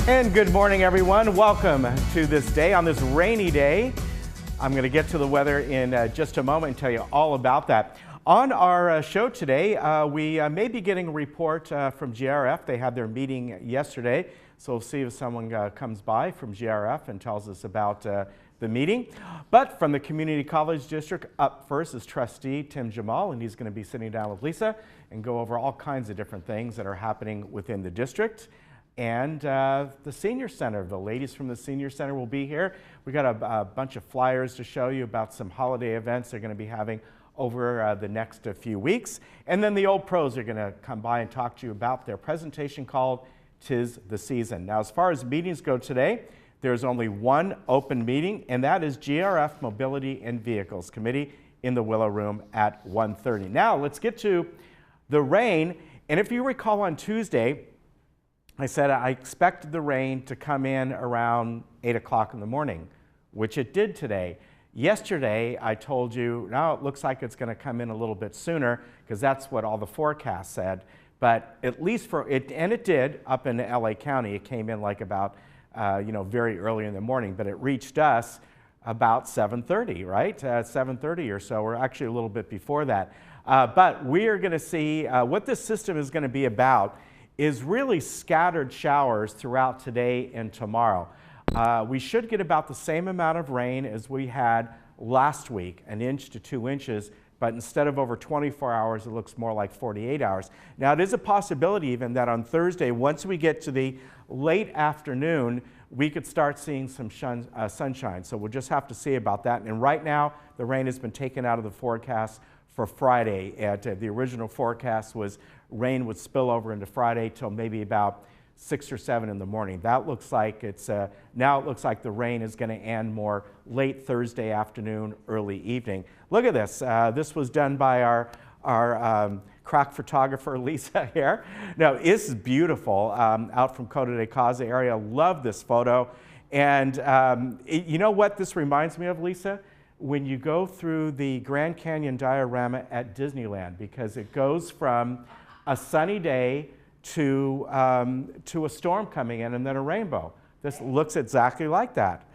And good morning, everyone. Welcome to this day on this rainy day. I'm going to get to the weather in just a moment and tell you all about that. On our show today, we may be getting a report from GRF. They had their meeting yesterday, so we'll see if someone comes by from GRF and tells us about the meeting. But from the Community College District, up first is Trustee Tim Jamal, and he's going to be sitting down with Lisa and go over all kinds of different things that are happening within the district. And the Senior Center, the ladies from the Senior Center will be here. We got a bunch of flyers to show you about some holiday events they're going to be having over the next few weeks. And then the old pros are going to come by and talk to you about their presentation called "'Tis the Season." Now, as far as meetings go today, there's only one open meeting, and that is GRF Mobility and Vehicles Committee in the Willow Room at 1:30. Now, let's get to the rain. And if you recall on Tuesday, I said I expected the rain to come in around 8 o'clock in the morning, which it did today. Yesterday, I told you, now it looks like it's going to come in a little bit sooner because that's what all the forecasts said. But at least for it, and it did up in LA County, it came in like about, very early in the morning, but it reached us about 7:30, right? 7:30 or so. We're actually a little bit before that. But we are going to see what this system is going to be about is really scattered showers throughout today and tomorrow. We should get about the same amount of rain as we had last week, 1 inch to 2 inches, but instead of over 24 hours, it looks more like 48 hours. Now, it is a possibility even that on Thursday, once we get to the late afternoon, we could start seeing some sunshine. So we'll just have to see about that. And right now, the rain has been taken out of the forecast for Friday. The original forecast was rain would spill over into Friday till maybe about 6 or 7 in the morning. That looks like it's, now it looks like the rain is going to end more late Thursday afternoon, early evening. Look at this. This was done by our crack photographer, Lisa, here. Now, this is beautiful out from Coto de Caza area. Love this photo. And you know what this reminds me of, Lisa? When you go through the Grand Canyon diorama at Disneyland, because it goes from a sunny day to a storm coming in and then a rainbow. This looks exactly like that.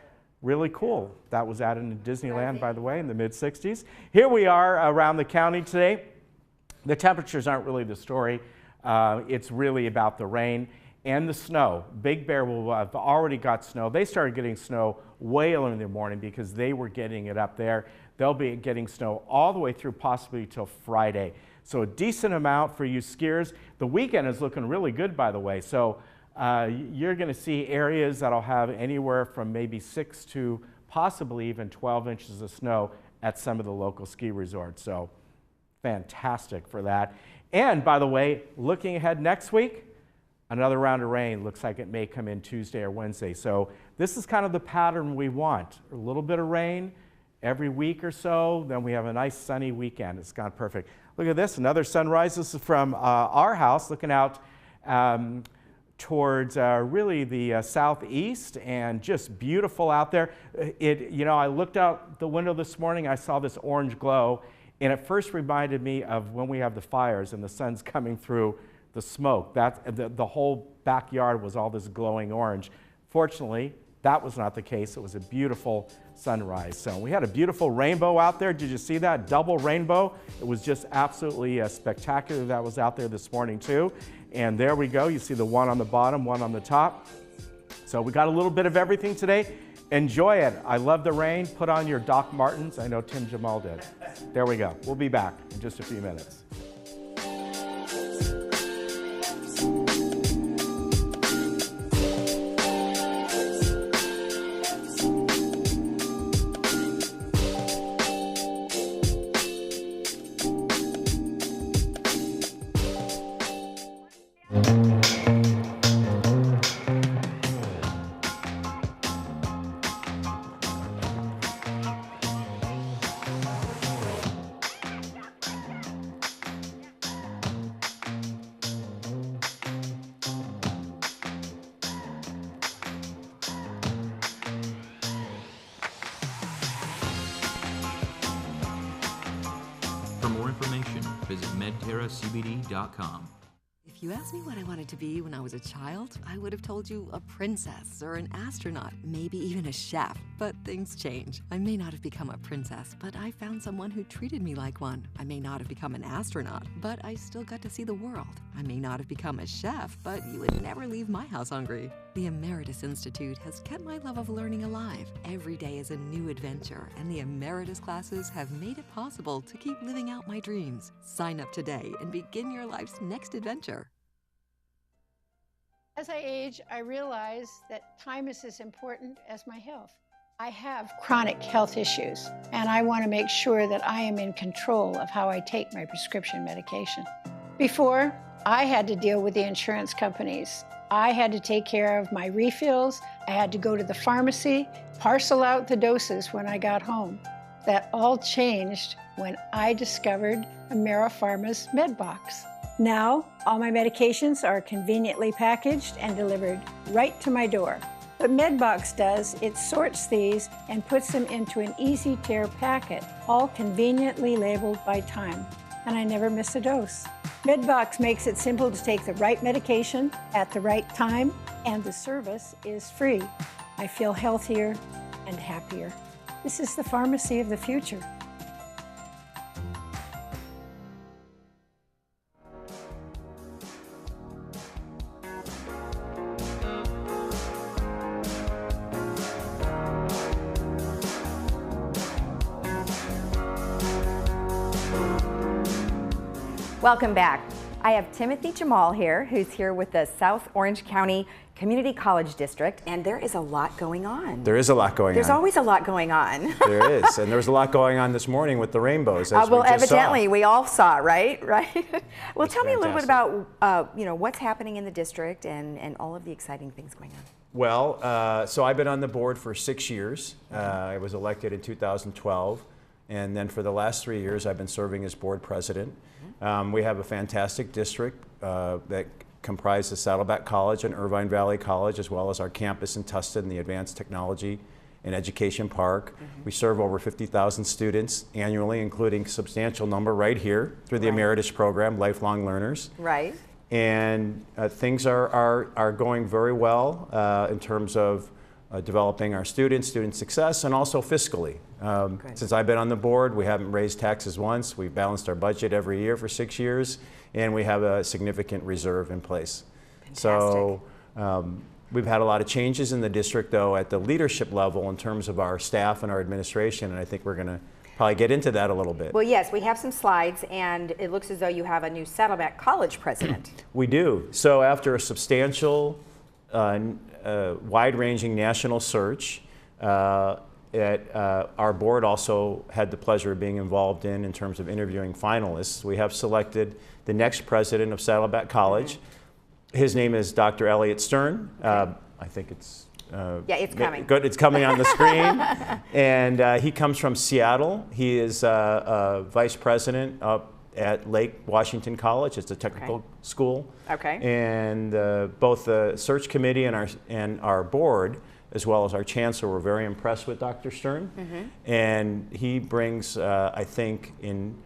Really cool. That was added in Disneyland, by the way, in the mid-60s. Here we are around the county today. The temperatures aren't really the story. It's really about the rain and the snow. Big Bear will have already got snow. They started getting snow way early in the morning because they were getting it up there. They'll be getting snow all the way through possibly till Friday. So a decent amount for you skiers. The weekend is looking really good, by the way. So you're going to see areas that'll have anywhere from maybe 6 to possibly even 12 inches of snow at some of the local ski resorts. So fantastic for that. And by the way, looking ahead next week, another round of rain. Looks like it may come in Tuesday or Wednesday. So this is kind of the pattern we want. A little bit of rain every week or so, then we have a nice sunny weekend. It's gone perfect. Look at this, another sunrise. This is from our house, looking out towards really the southeast, and just beautiful out there. I looked out the window this morning, I saw this orange glow, and it first reminded me of when we have the fires and the sun's coming through the smoke. The whole backyard was all this glowing orange. Fortunately, that was not the case. It was a beautiful sunrise. So we had a beautiful rainbow out there. Did you see that? Double rainbow. It was just absolutely spectacular. That was out there this morning too. And there we go. You see the one on the bottom, one on the top. So we got a little bit of everything today. Enjoy it. I love the rain. Put on your Doc Martens. I know Tim Jamal did. There we go. We'll be back in just a few minutes. For more information, visit medterracbd.com. If If you asked me what I wanted to be when I was a child, I would have told you a princess or an astronaut, maybe even a chef. But things change. I may not have become a princess, but I found someone who treated me like one. I may not have become an astronaut, but I still got to see the world. I may not have become a chef, but you would never leave my house hungry. The Emeritus Institute has kept my love of learning alive. Every day is a new adventure, and the Emeritus classes have made it possible to keep living out my dreams. Sign up today and begin your life's next adventure. As I age, I realize that time is as important as my health. I have chronic health issues, and I want to make sure that I am in control of how I take my prescription medication. Before, I had to deal with the insurance companies. I had to take care of my refills. I had to go to the pharmacy, parcel out the doses when I got home. That all changed when I discovered AmeriPharma's MedBox. Now, all my medications are conveniently packaged and delivered right to my door. What MedBox does, it sorts these and puts them into an easy-tear packet, all conveniently labeled by time, and I never miss a dose. MedBox makes it simple to take the right medication at the right time, and the service is free. I feel healthier and happier. This is the pharmacy of the future. Welcome back. I have Timothy Jamal here, who's here with the South Orange County Community College District, and there is a lot going on. There is a lot going on. There's always a lot going on. There is, and there was a lot going on this morning with the rainbows, as well, we just evidently, saw. we all saw, right? Well, tell me a little bit fantastic. about what's happening in the district and all of the exciting things going on. Well, so I've been on the board for 6 years. I was elected in 2012, and then for the last 3 years, I've been serving as board president. We have a fantastic district that comprises Saddleback College and Irvine Valley College, as well as our campus in Tustin, the Advanced Technology and Education Park. We serve over 50,000 students annually, including a substantial number right here through the Emeritus program, lifelong learners. Right. And things are going very well in terms of developing our student success, and also fiscally. Since I've been on the board, we haven't raised taxes once. We've balanced our budget every year for 6 years, and we have a significant reserve in place. Fantastic. So we've had a lot of changes in the district, though, at the leadership level in terms of our staff and our administration, and I think we're going to probably get into that a little bit. Well, yes, we have some slides, and it looks as though you have a new Saddleback College president. We do. So after a substantial, wide-ranging national search, our board also had the pleasure of being involved in terms of interviewing finalists. We have selected the next president of Saddleback College. His name is Dr. Elliott Stern. I think it's yeah, it's coming. Good, it's coming on the screen. And he comes from Seattle. He is vice president up at Lake Washington College. It's a technical school. Okay. And both the search committee and our board, as well as our chancellor, were very impressed with Dr. Stern. And he brings, I think, in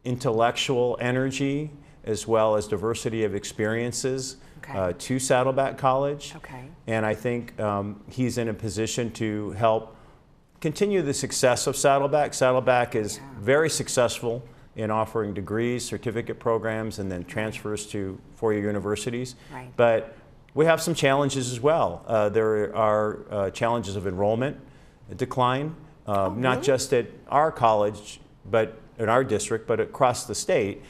intellectual energy as well as diversity of experiences to Saddleback College. And I think he's in a position to help continue the success of Saddleback. Saddleback is very successful in offering degrees, certificate programs, and then transfers to four-year universities. But we have some challenges as well. There are challenges of enrollment decline, not just at our college, but in our district, but across the state,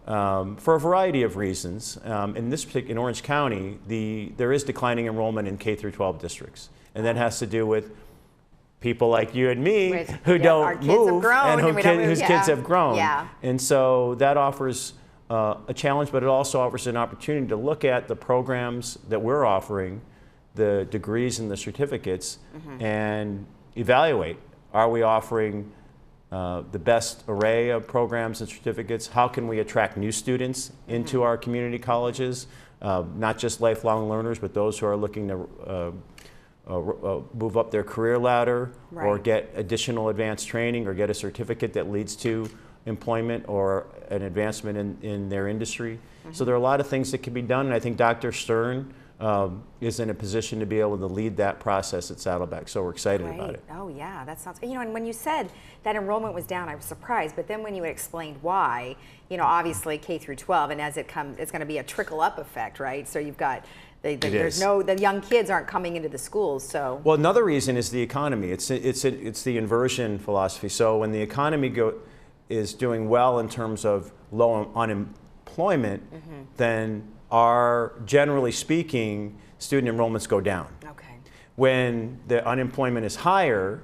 for a variety of reasons. In Orange County, there is declining enrollment in K through 12 districts, and that has to do with people like you and me who don't move and whose kids have grown. And so that offers a challenge, but it also offers an opportunity to look at the programs that we're offering, the degrees and the certificates, and evaluate, are we offering the best array of programs and certificates? How can we attract new students into our community colleges, not just lifelong learners, but those who are looking to move up their career ladder or get additional advanced training or get a certificate that leads to employment or an advancement in their industry. So there are a lot of things that can be done, and I think Dr. Stern is in a position to be able to lead that process at Saddleback, so we're excited about it. Oh yeah, that sounds, you know, and when you said that enrollment was down, I was surprised, but then when you explained why, you know, obviously K through 12, and as it comes, it's going to be a trickle-up effect, right? So you've got, the young kids aren't coming into the schools, so. Well, another reason is the economy. It's the inversion philosophy. So when the economy is doing well in terms of low unemployment, then generally speaking, student enrollments go down. Okay. When the unemployment is higher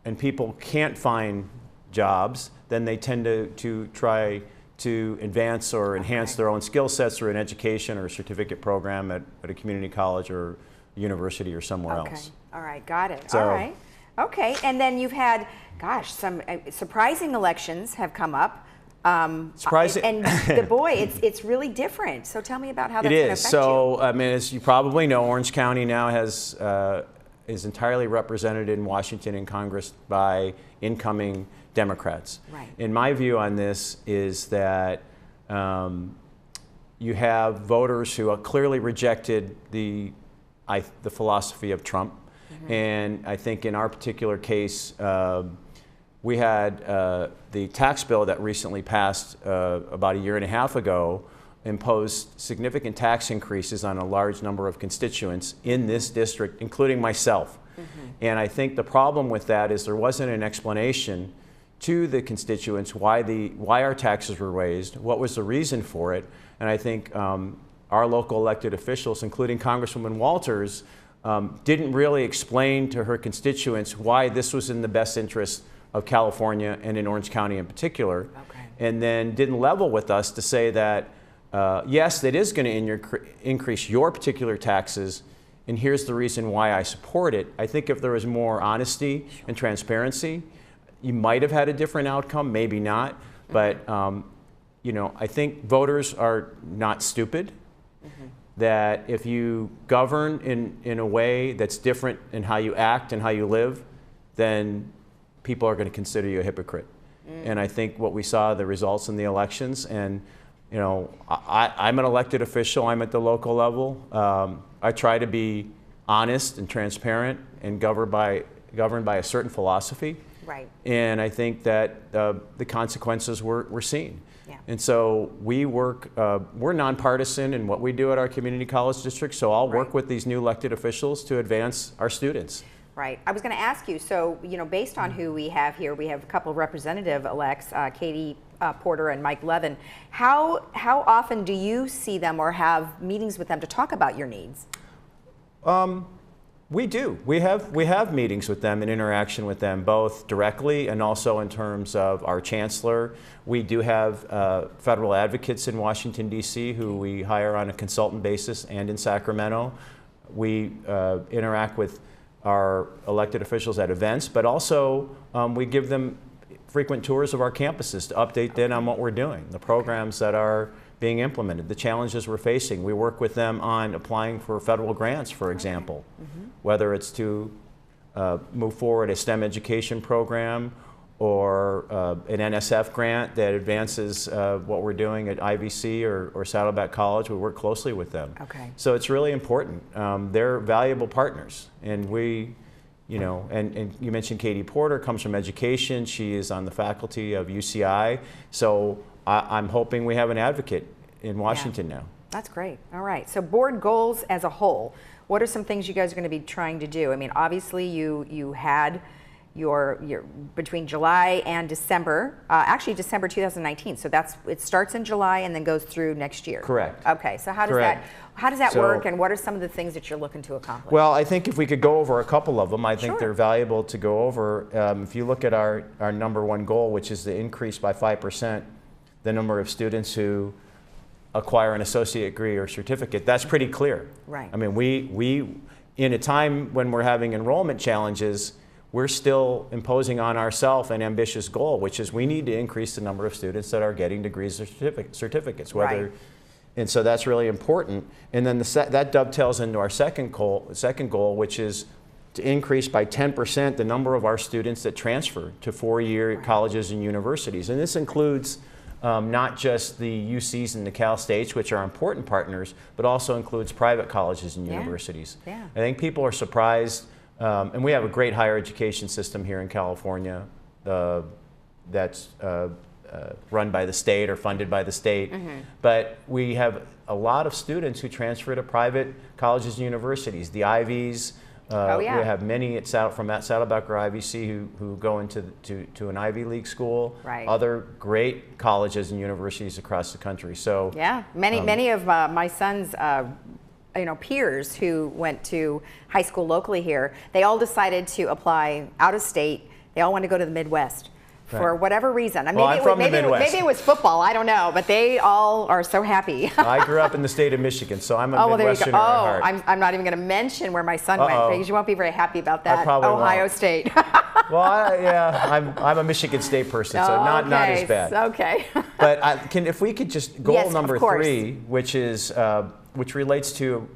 and people can't find jobs, then they tend to try to advance or enhance their own skill sets through an education or a certificate program at a community college or university or somewhere else. All right, got it. So, all right. Okay, and then you've had, gosh, some surprising elections have come up. Surprising. And boy, it's really different. So tell me about how that's going to affect you. So, I mean, as you probably know, Orange County now is entirely represented in Washington in Congress by incoming Democrats. Right. And my view on this is that you have voters who have clearly rejected the philosophy of Trump. And I think in our particular case, we had the tax bill that recently passed about a year and a half ago imposed significant tax increases on a large number of constituents in this district, including myself. And I think the problem with that is there wasn't an explanation to the constituents why our taxes were raised, what was the reason for it. And I think our local elected officials, including Congresswoman Walters, didn't really explain to her constituents why this was in the best interest of California and in Orange County in particular. And then didn't level with us to say that, yes, that is going to increase your particular taxes, and here's the reason why I support it. I think if there was more honesty and transparency, you might have had a different outcome, maybe not. But you know, I think voters are not stupid. That if you govern in a way that's different in how you act and how you live, then people are going to consider you a hypocrite. And I think what we saw, the results in the elections, and you know, I'm an elected official, I'm at the local level. I try to be honest and transparent and governed by a certain philosophy. Right. And I think that the consequences we're seeing. Yeah. And so we work, we're nonpartisan in what we do at our community college district, so I'll work with these new elected officials to advance our students. Right. I was going to ask you, so, you know, based on who we have here, we have a couple of representative-elects, Katie Porter and Mike Levin. How often do you see them or have meetings with them to talk about your needs? We do. We have meetings with them and interaction with them, both directly and also in terms of our chancellor. We do have federal advocates in Washington, D.C. who we hire on a consultant basis, and in Sacramento. We interact with our elected officials at events, but also we give them frequent tours of our campuses to update them on what we're doing, the programs that are being implemented, the challenges we're facing. We work with them on applying for federal grants, for example, whether it's to move forward a STEM education program or an NSF grant that advances what we're doing at IVC or Saddleback College. We work closely with them. Okay. So it's really important. They're valuable partners, and we, you know, and you mentioned Katie Porter comes from education. She is on the faculty of UCI. So I'm hoping we have an advocate in Washington now. That's great. All right. So board goals as a whole, what are some things you guys are going to be trying to do? I mean, obviously you had your between July and December, actually December 2019. So it starts in July and then goes through next year. Correct. Okay. So how does that work, and what are some of the things that you're looking to accomplish? Well, I think if we could go over a couple of them, I think they're valuable to go over. If you look at our number one goal, which is the increase by 5% the number of students who acquire an associate degree or certificate, that's pretty clear. Right. I mean, we in a time when we're having enrollment challenges, we're still imposing on ourselves an ambitious goal, which is we need to increase the number of students that are getting degrees or certificates. And so that's really important. And then that dovetails into our second goal, which is to increase by 10% the number of our students that transfer to four-year colleges and universities. And this includes not just the UCs and the Cal States, which are important partners, but also includes private colleges and universities. Yeah. I think people are surprised, and we have a great higher education system here in California that's run by the state or funded by the state, but we have a lot of students who transfer to private colleges and universities, the Ivies. We have many from Saddleback or IVC who go into to an Ivy League school. Right. Other great colleges and universities across the country. So yeah, many of my son's peers who went to high school locally here, they all decided to apply out of state. They all want to go to the Midwest. For whatever reason. Maybe it was football, I don't know, but they all are so happy. I grew up in the state of Michigan, so I'm a Midwesterner at heart. I'm not even going to mention where my son went, because you won't be very happy about that. Ohio State. Well, I'm a Michigan State person, so not as bad. Okay. But if we could just goal number 3, which relates to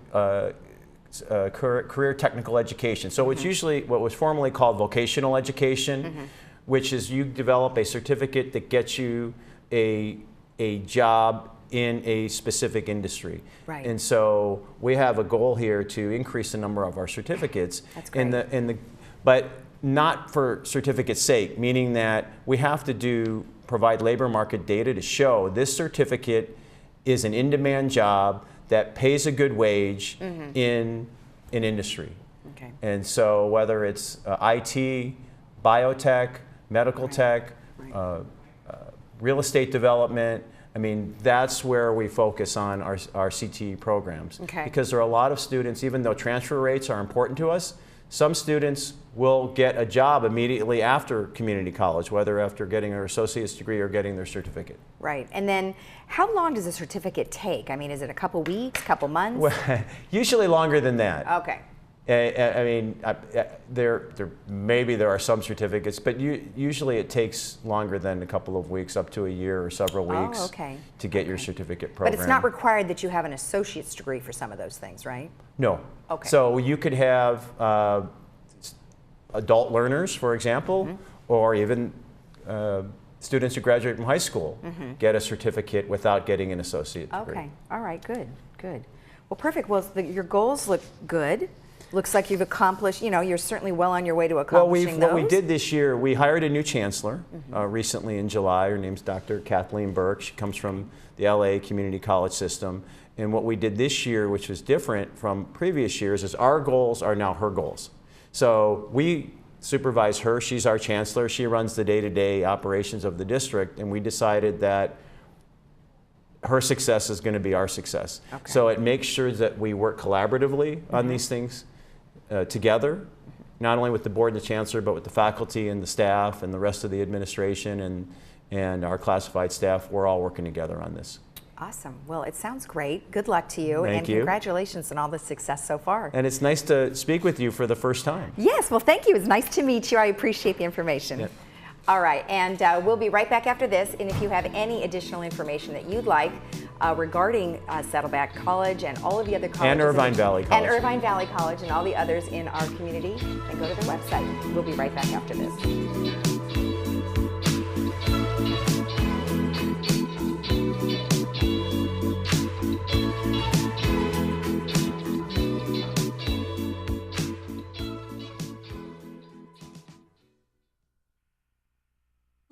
career technical education. So it's usually what was formerly called vocational education. Which is you develop a certificate that gets you a job in a specific industry. Right. And so we have a goal here to increase the number of our certificates. That's great. But not for certificate's sake, meaning that we have to provide labor market data to show this certificate is an in-demand job that pays a good wage in an industry. Okay. And so whether it's IT, biotech, medical tech, real estate development, I mean, that's where we focus on our CTE programs. Okay. Because there are a lot of students, even though transfer rates are important to us, some students will get a job immediately after community college, whether after getting their associate's degree or getting their certificate. Right. And then how long does a certificate take? I mean, is it a couple weeks, couple months? Well, usually longer than that. Okay. I mean, maybe there are some certificates, but usually it takes longer than a couple of weeks, up to a year or several weeks to get your certificate program. But it's not required that you have an associate's degree for some of those things, right? No. Okay. So you could have adult learners, for example, or even students who graduate from high school get a certificate without getting an associate degree. Okay. All right. Good. Good. Well, perfect. Well, your goals look good. Looks like you've accomplished, you're certainly well on your way to accomplishing those. What we did this year, we hired a new chancellor recently in July. Her name's Dr. Kathleen Burke. She comes from the LA Community College system. And what we did this year, which was different from previous years, is our goals are now her goals. So we supervise her. She's our chancellor. She runs the day-to-day operations of the district. And we decided that her success is going to be our success. Okay. So it makes sure that we work collaboratively on these things together, not only with the board and the chancellor, but with the faculty and the staff and the rest of the administration and our classified staff. We're all working together on this. Awesome. Well, it sounds great. Good luck to you. Thank you. Congratulations on all the success so far. And it's nice to speak with you for the first time. Yes, well, thank you. It's nice to meet you. I appreciate the information. Yep. All right, and we'll be right back after this. And if you have any additional information that you'd like regarding Saddleback College and all of the other colleges. And Irvine Valley College. And Irvine Valley College and all the others in our community, then go to their website. We'll be right back after this.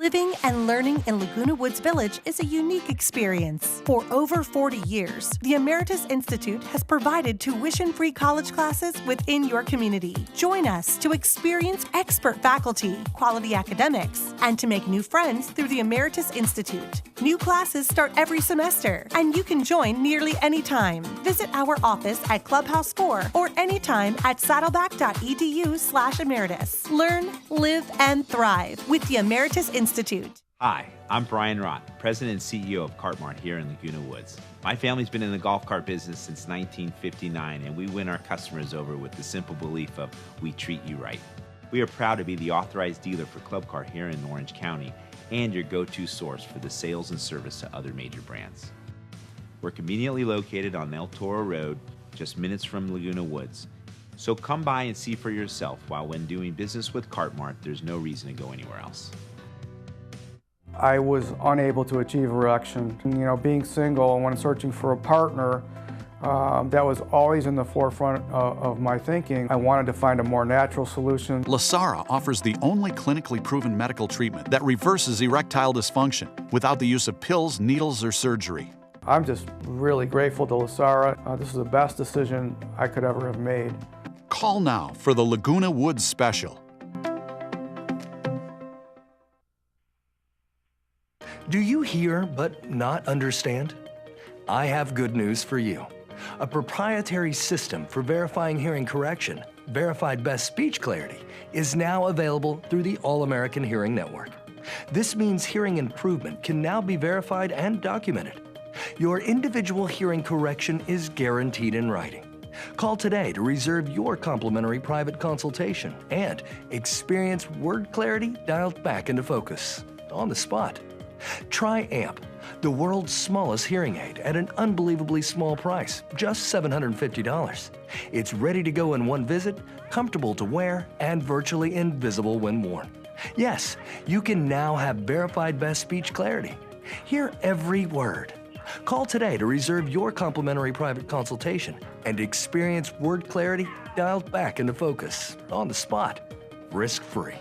Living and learning in Laguna Woods Village is a unique experience. For over 40 years, the Emeritus Institute has provided tuition-free college classes within your community. Join us to experience expert faculty, quality academics, and to make new friends through the Emeritus Institute. New classes start every semester, and you can join nearly any time. Visit our office at Clubhouse 4 or anytime at saddleback.edu/emeritus. Learn, live, and thrive with the Emeritus Institute. Hi, I'm Brian Rott, President and CEO of Cart Mart here in Laguna Woods. My family's been in the golf cart business since 1959, and we win our customers over with the simple belief of we treat you right. We are proud to be the authorized dealer for Club Cart here in Orange County and your go-to source for the sales and service to other major brands. We're conveniently located on El Toro Road, just minutes from Laguna Woods. So come by and see for yourself, while when doing business with Cartmart, there's no reason to go anywhere else. I was unable to achieve erection. You know, being single and when searching for a partner, that was always in the forefront of my thinking. I wanted to find a more natural solution. Lasara offers the only clinically proven medical treatment that reverses erectile dysfunction without the use of pills, needles, or surgery. I'm just really grateful to Lasara. This is the best decision I could ever have made. Call now for the Laguna Woods Special. Do you hear but not understand? I have good news for you. A proprietary system for verifying hearing correction, Verified Best Speech Clarity, is now available through the All-American Hearing Network. This means hearing improvement can now be verified and documented. Your individual hearing correction is guaranteed in writing. Call today to reserve your complimentary private consultation and experience word clarity dialed back into focus on the spot. Try AMP, the world's smallest hearing aid at an unbelievably small price, just $750. It's ready to go in one visit, comfortable to wear, and virtually invisible when worn. Yes, you can now have verified best speech clarity. Hear every word. Call today to reserve your complimentary private consultation and experience word clarity dialed back into focus on the spot, risk-free.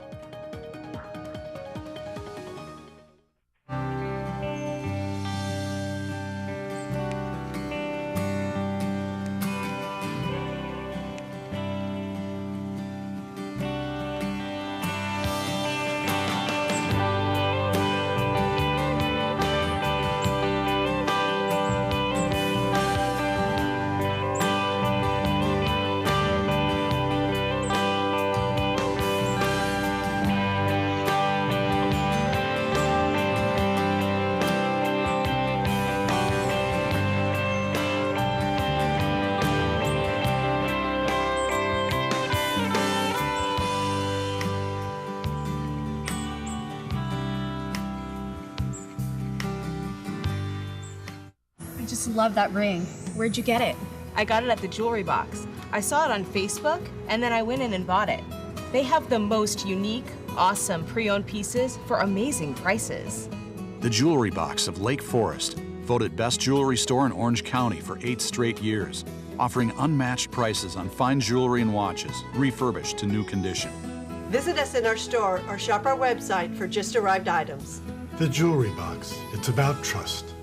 I just love that ring. Where'd you get it? I got it at the jewelry box. I saw it on Facebook, and then I went in and bought it. They have the most unique, awesome pre-owned pieces for amazing prices. The Jewelry Box of Lake Forest, voted best jewelry store in Orange County for 8 straight years, offering unmatched prices on fine jewelry and watches, refurbished to new condition. Visit us in our store or shop our website for just arrived items. The Jewelry Box. It's about trust.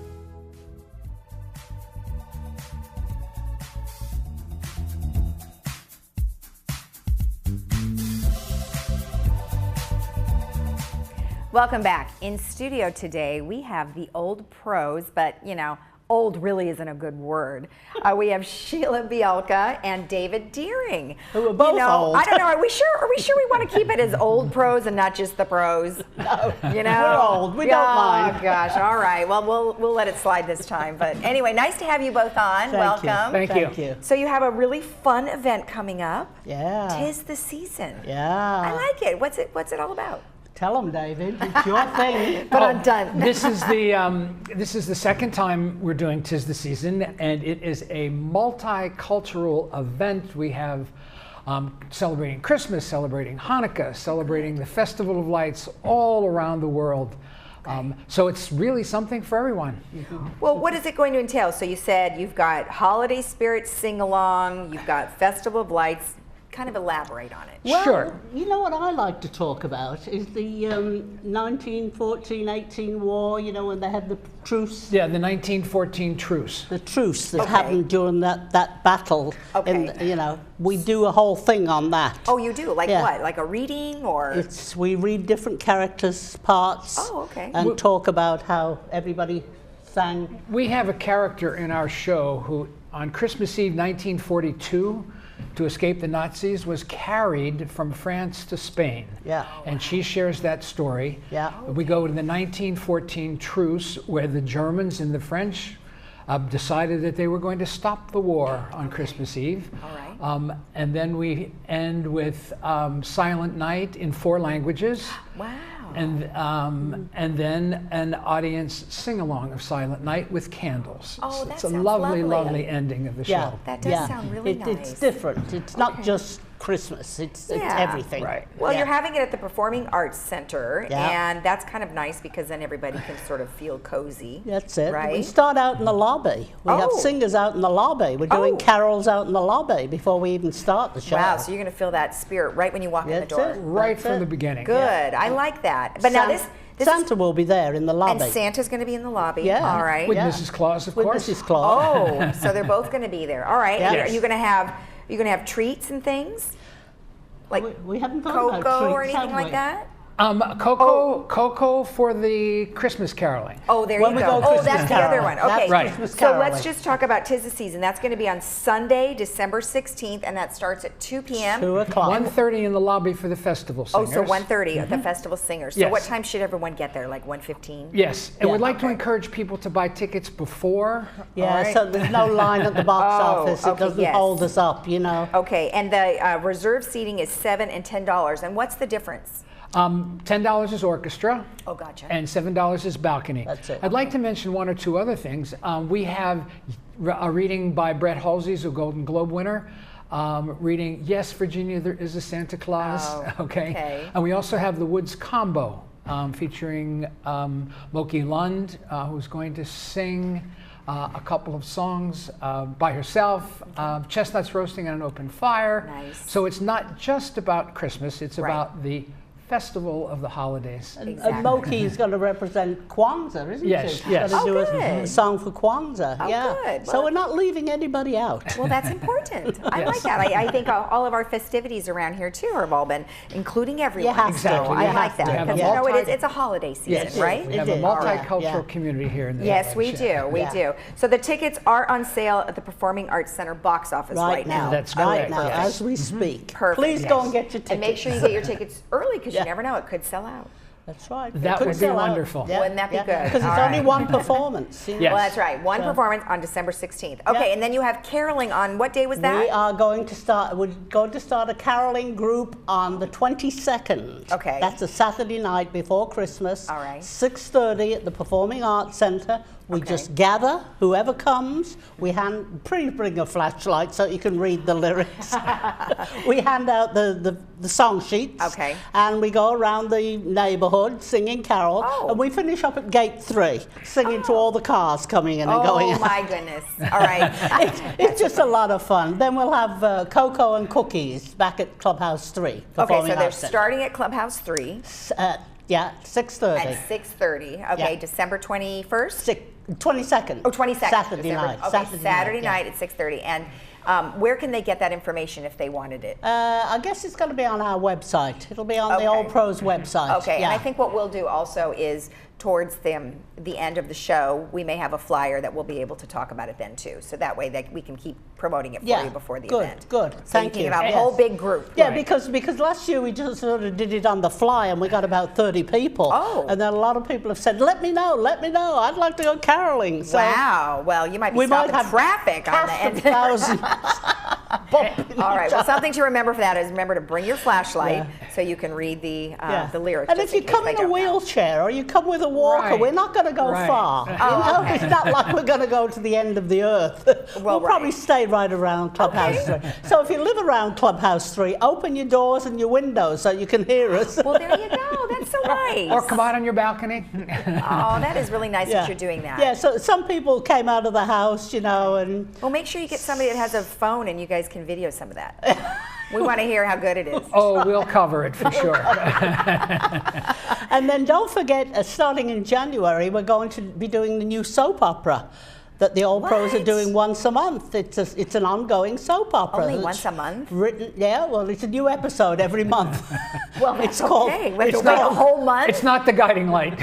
Welcome back. In studio today, we have the old pros, but you know, old really isn't a good word. We have Sheila Bielka and David Deering. Who are both old. I don't know, are we sure we want to keep it as old pros and not just the pros? No, you know? we're old, we don't mind. Oh gosh, all right, well, we'll let it slide this time. But anyway, nice to have you both on. Welcome. Thank you. So you have a really fun event coming up. Yeah. 'Tis the season. Yeah. I like it. What's it all about? Tell them, David. It's your thing. But I'm done. This is the second time we're doing 'Tis the Season, and it is a multicultural event. We have celebrating Christmas, celebrating Hanukkah, celebrating the Festival of Lights all around the world. So it's really something for everyone. Well, what is it going to entail? So you said you've got holiday spirit sing-along, you've got Festival of Lights. Kind of elaborate on it. Well, sure. You know what I like to talk about is the 1914-18 war, you know, when they had the truce. Yeah, the 1914 truce. The truce that happened during that battle. Okay. And, you know, we do a whole thing on that. Oh, you do? Like what? Like a reading or? We read different characters' parts. Oh, okay. And talk about how everybody sang. We have a character in our show who, on Christmas Eve 1942, to escape the Nazis, was carried from France to Spain. Yeah. And she shares that story. Yeah. We go to the 1914 truce, where the Germans and the French decided that they were going to stop the war on Christmas Eve. All right. And then we end with Silent Night in 4 languages. Wow. And then an audience sing-along of Silent Night with candles. Oh, that It's a sounds lovely, lovely. lovely ending of the Yeah, show. That does sound really nice. It's different. It's not just Christmas. It's everything. Right. Well, Yeah. you're having it at the Performing Arts Center, Yeah. and that's kind of nice because then everybody can sort of feel cozy. That's it. Right? We start out in the lobby. We have Oh. singers out in the lobby. We're doing Oh. carols out in the lobby before we even start the show. Wow, so you're going to feel that spirit right when you walk in the That's door. it. Right That's from it. the beginning. Good. I like that. But now this Santa is, will be there in the lobby. and Santa's going to be in the lobby. Yeah. All right. With Yeah. Mrs. Claus, of With course. Mrs. Claus. Oh, so they're both going to be there. All right. Yeah. And Yes. Are you going to have treats and things? Like we haven't thought cocoa about treats, or anything have like we? that? Cocoa for the Christmas caroling. Oh, there When you we go. go Oh, Christmas that's the other caroling. one. Okay. That's Right. Christmas So caroling. let's just talk about 'Tis the Season. That's going to be on Sunday, December 16th, and that starts at 2 p.m. 2 o'clock. 1:30 in the lobby for the festival Oh, singers. so 1:30 at the festival singers. So Yes. what time should everyone get there? Like 1:15? Yes, and Yeah. we'd like to encourage people to buy tickets before. Yeah, all right? so there's no line at the box Oh, office. It okay, doesn't yes. hold us up, you know. Okay, and the reserve seating is $7 and $10. And what's the difference? $10 is orchestra. Oh, gotcha. And $7 is balcony. That's it. I'd like to mention one or two other things. We have a reading by Brett Halsey, who's a Golden Globe winner. Reading Yes, Virginia, There Is a Santa Claus. Oh, okay. okay. And we also have the Woods Combo featuring Loki Lund, who's going to sing a couple of songs by herself, Chestnuts Roasting on an Open Fire. Nice. So it's not just about Christmas, it's Right. about the festival of the holidays. And Exactly. Moki is going to represent Kwanzaa, isn't Yes, she? She's yes. going to do Oh, good. a song for Kwanzaa. Oh, yeah. good. So Well- we're not leaving anybody out. Well, that's important. I Yes. like that. I think all of our festivities around here too have all been including everyone. You have to. Exactly. I You like have that to. We have because a you know multi- it's a holiday season, Yes, right? we have a is. multicultural Yeah. community here in the Yes, we village. do. We Yeah. do. So the tickets are on sale at the Performing Arts Center box office right now. That's right correct, now, yes. as we speak. Perfect. Please go Yes. and get your tickets. And make sure you get your tickets early because Yeah. you never know, it could sell out. That's right. It That could would be sell out. wonderful. Wouldn't that be good? Because it's All only right. one performance. you know. Yes. Well, that's right. One So- performance on December 16th. Okay, Yeah. and then you have caroling on what day was that? We are going to start. We're going to start a caroling group on the 22nd. Okay. That's a Saturday night before Christmas. All right. 6:30 at the Performing Arts Center. We Okay. just gather. Whoever comes, we please bring a flashlight so you can read the lyrics. We hand out the song sheets. Okay. And we go around the neighborhood singing carols. Oh. And we finish up at Gate 3, singing to all the cars coming in and going Oh out. my goodness. All right. It's just a lot of fun. Then we'll have cocoa and cookies back at Clubhouse 3. Okay, Performing so they're Arts Center. starting at Clubhouse 3 Yeah, 6:30. at 6:30. Okay, Yeah. December 21st? 22nd. Oh, 22nd. Saturday December. night. Okay, Saturday yeah. night at 6:30. And where can they get that information if they wanted it? I guess it's going to be on our website. It'll be on the Old Pros website. Okay, yeah. and I think what we'll do also is towards the end of the show, we may have a flyer that we'll be able to talk about it then too. So that way we can keep promoting it for you before the event. Good. So Thank you. you. Can have a Yes. whole big group. Yeah, because last year we just sort of did it on the fly and we got about 30 people. Oh. And then a lot of people have said, let me know. I'd like to go caroling. So Wow. Well, you might be we might stopping have traffic on the cast end. of thousands. All right. Well, something to remember for that is remember to bring your flashlight so you can read the lyrics. And just if you case come they in a don't know. wheelchair or you come with a walker, Right. we're not going to go Right. far. Oh, okay. It's not like we're going to go to the end of the earth. Well, we'll probably right. stay right around Clubhouse 3. So if you live around Clubhouse 3, open your doors and your windows so you can hear us. Well, there you go. That's so nice. Or come out on your balcony. Oh, that is really nice that you're doing that. Yeah, so some people came out of the house, and Well, make sure you get somebody that has a phone and you guys can video some of that. We want to hear how good it is. Oh, we'll cover it for sure. and then don't forget, starting in January, we're going to be doing the new soap opera that the Old Pros are doing once a month. It's an ongoing soap opera. Only that's once a month? Written, yeah, well, it's a new episode every month. Well, it's called. okay. We have to wait a whole month? It's not the guiding light.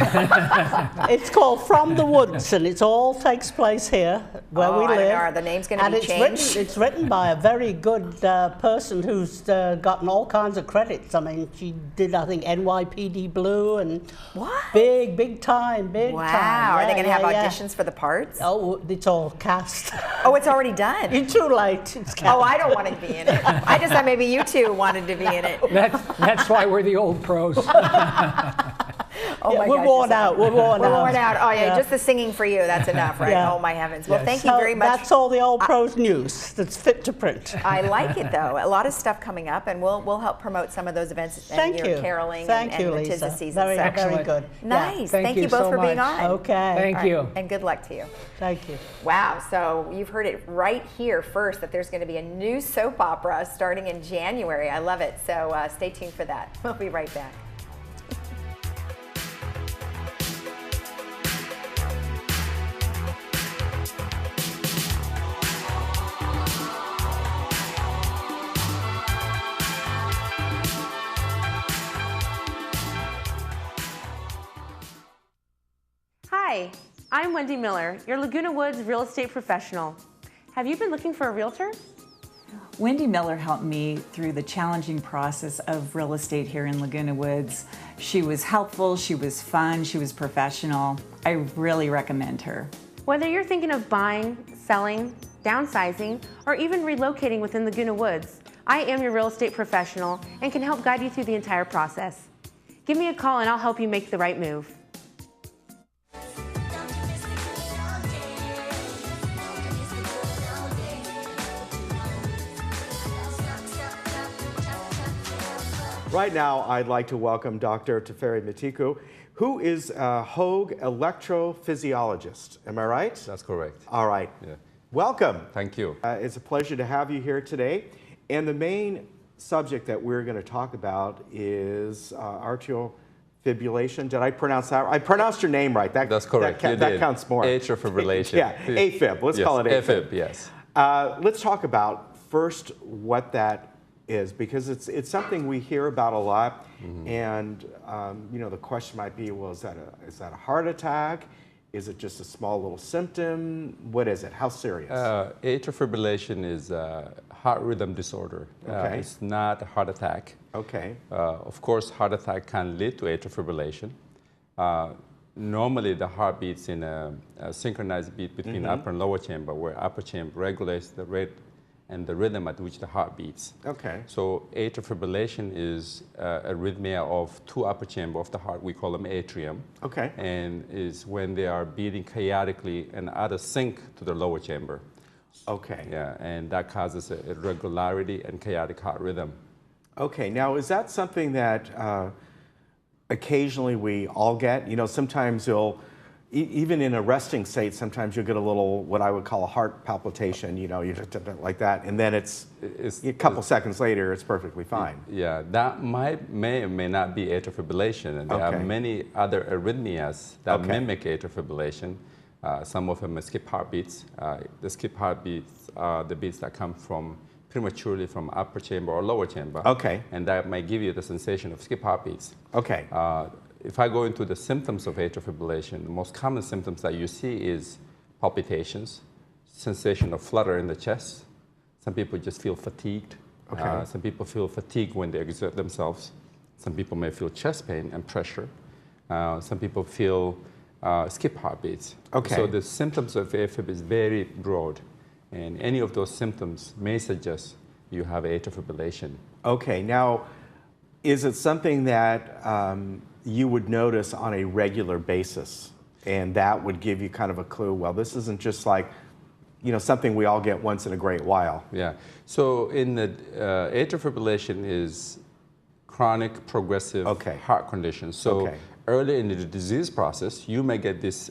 It's called From the Woods, and it all takes place here where we I don't live. know. Are the names going to And be it's changed? It's written by a very good person who's gotten all kinds of credits. I mean, she did, I think, NYPD Blue and big time. Wow. Are they going to have yeah. auditions for the parts? Oh, it's all cast. Oh, it's already done. You're too late. It's cast. Oh, I don't want to be in it. I just thought maybe you two wanted to be in it. That's why we're the Old Pros. Oh my we're gosh, worn out. We're worn out. We're worn out. Oh yeah, just the singing for you, that's enough, right? Yeah. Oh my heavens. Well, Yes. thank you very much. That's all the old pros news that's fit to print. I like it though. A lot of stuff coming up, and we'll help promote some of those events and Thank your you. caroling Thank and you, the Lisa. ThisDay season. Very, So- very good. Nice. Thank Thank you you both so for being much. on. Okay. Thank All right. you. And good luck to you. Thank you. Wow, so you've heard it right here first that there's going to be a new soap opera starting in January. I love it. So stay tuned for that. We'll be right back. Hi, I'm Wendy Miller, your Laguna Woods real estate professional. Have you been looking for a realtor? Wendy Miller helped me through the challenging process of real estate here in Laguna Woods. She was helpful, she was fun, she was professional. I really recommend her. Whether you're thinking of buying, selling, downsizing, or even relocating within Laguna Woods, I am your real estate professional and can help guide you through the entire process. Give me a call and I'll help you make the right move. Right now, I'd like to welcome Dr. Teferi Matiku, who is a Hoag electrophysiologist. Am I right? That's correct. All right. Yeah. Welcome. Thank you. It's a pleasure to have you here today. And the main subject that we're going to talk about is atrial fibrillation. Did I pronounce that? I pronounced your name right. That's correct. That counts more. Atrial fibrillation. Yeah, AFib. Let's call it AFib. AFib, yes. Let's talk about first what that is, because it's something we hear about a lot, and you know, the question might be, well, is that a heart attack? Is it just a small little symptom? What is it? How serious? Atrial fibrillation is a heart rhythm disorder. Okay. It's not a heart attack. Okay. Of course, heart attack can lead to atrial fibrillation. Normally, the heart beats in a synchronized beat between upper and lower chamber, where upper chamber regulates the rate and the rhythm at which the heart beats. Okay. So atrial fibrillation is a arrhythmia of two upper chamber of the heart. We call them atrium. Okay. And is when they are beating chaotically and out of sync to the lower chamber. Okay. Yeah, and that causes irregularity and chaotic heart rhythm. Okay. Now, is that something that occasionally we all get? You know, sometimes you'll, even in a resting state, sometimes you'll get a little, what I would call a heart palpitation, you know, you just like that, and then it's a couple seconds later, it's perfectly fine. Yeah, that may or may not be atrial fibrillation, and there are many other arrhythmias that mimic atrial fibrillation. Some of them are skip heartbeats. The skip heartbeats are the beats that come from prematurely from upper chamber or lower chamber. Okay. And that might give you the sensation of skip heartbeats. Okay. If I go into the symptoms of atrial fibrillation, the most common symptoms that you see is palpitations, sensation of flutter in the chest. Some people just feel fatigued. Okay. Some people feel fatigue when they exert themselves. Some people may feel chest pain and pressure. Some people feel skip heartbeats. Okay. So the symptoms of AFib is very broad, and any of those symptoms may suggest you have atrial fibrillation. Okay. Now, is it something that you would notice on a regular basis, and that would give you kind of a clue, well, this isn't just like, you know, something we all get once in a great while? Yeah. So in the atrial fibrillation is chronic progressive heart condition. So early in the disease process, you may get these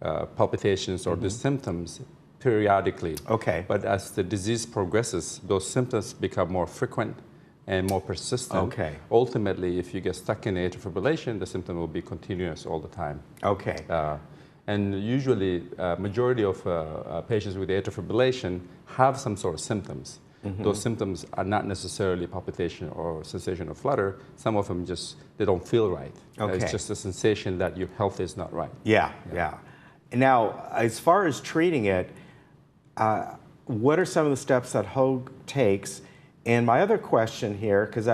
palpitations or these symptoms periodically. Okay. But as the disease progresses, those symptoms become more frequent and more persistent. Okay. Ultimately, if you get stuck in atrial fibrillation, the symptom will be continuous all the time. Okay. And usually, majority of patients with atrial fibrillation have some sort of symptoms. Those symptoms are not necessarily palpitation or sensation of flutter. Some of them just, they don't feel right. Okay. It's just a sensation that your health is not right. Yeah. Now, as far as treating it, what are some of the steps that Hoag takes? And my other question here, because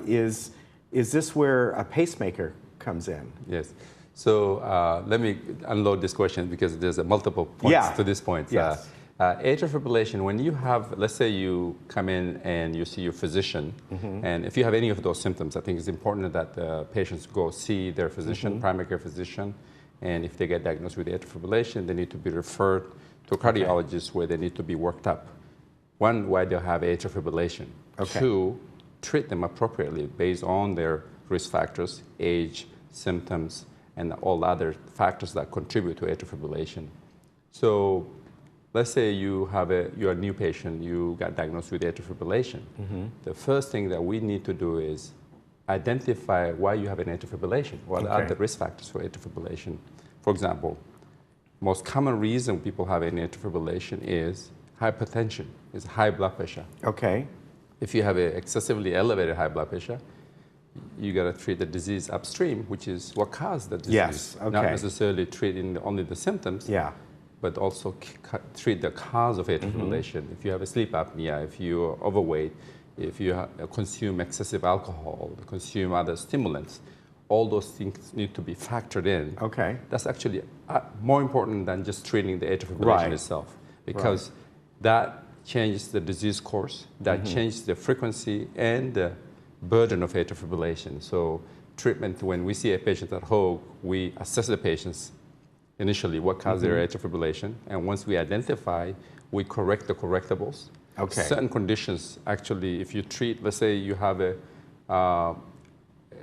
is this where a pacemaker comes in? Yes. So let me unload this question because there's multiple points to this point. Yes. Atrial fibrillation, when you have, let's say you come in and you see your physician, and if you have any of those symptoms, I think it's important that the patients go see their physician, primary care physician, and if they get diagnosed with atrial fibrillation, they need to be referred to a cardiologist where they need to be worked up. One, why they'll have atrial fibrillation. Two, treat them appropriately based on their risk factors, age, symptoms, and all other factors that contribute to atrial fibrillation. So let's say you're a new patient, you got diagnosed with atrial fibrillation. The first thing that we need to do is identify why you have an atrial fibrillation. What are the risk factors for atrial fibrillation? For example, most common reason people have an atrial fibrillation is hypertension, is high blood pressure. If you have an excessively elevated high blood pressure, you got to treat the disease upstream, which is what caused the disease. Not necessarily treating only the symptoms, but also treat the cause of atrial fibrillation. If you have a sleep apnea, if you're overweight, if you consume excessive alcohol, consume other stimulants, all those things need to be factored in. That's actually more important than just treating the atrial fibrillation itself, because that changes the disease course, that changes the frequency and the burden of atrial fibrillation. So treatment, when we see a patient at home, we assess the patients initially what caused their atrial fibrillation, and once we identify, we correct the correctables. Certain conditions, actually, if you treat, let's say you have a